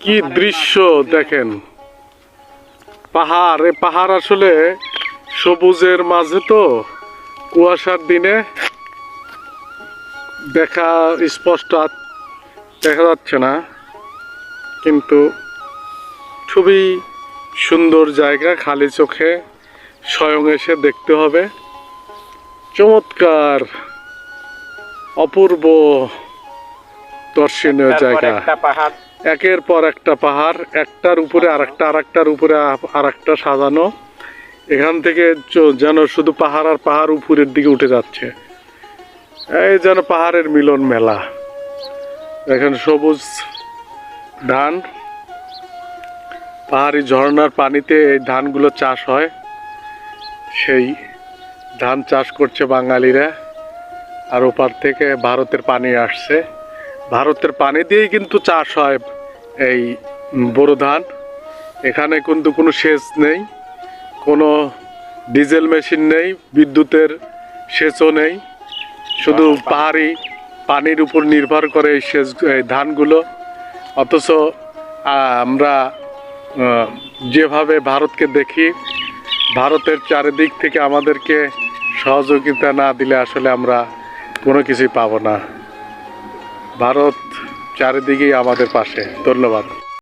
কি দৃশ্য দেখেন, পাহাড়। এই পাহাড় আসলে সবুজের মাঝে তো কুয়াশার দিনে দেখা স্পষ্ট দেখা যাচ্ছে না, কিন্তু খুবই সুন্দর জায়গা। খালি চোখে স্বয়ং এসে দেখতে হবে। চমৎকার, অপূর্ব দর্শনীয় জায়গা। একের পর একটা পাহাড়, একটার উপরে আরেকটা, আরেকটার উপরে আরেকটা সাজানো। এখান থেকে যেন শুধু পাহাড় আর পাহাড় উপরের দিকে উঠে যাচ্ছে। এই যেন পাহাড়ের মিলন মেলা। এখন সবুজ ধান, পাহাড়ি ঝর্ণার পানিতে এই ধানগুলো চাষ হয়। সেই ধান চাষ করছে বাঙালিরা। আর ওপার থেকে ভারতের পানি আসছে, ভারতের পানি দিয়েই কিন্তু চাষ হয় এই বোরো ধান। এখানে কিন্তু কোনো সেচ নেই, কোনো ডিজেল মেশিন নেই, বিদ্যুতের সেচও নেই। শুধু পাহাড়ি পানির উপর নির্ভর করে এই ধানগুলো। অথচ আমরা যেভাবে ভারতকে দেখি, ভারতের চারিদিক থেকে আমাদেরকে সহযোগিতা না দিলে আসলে আমরা কোনো কিছুই পাবো না। ভারত চারিদিকেই আমাদের পাশে। ধন্যবাদ।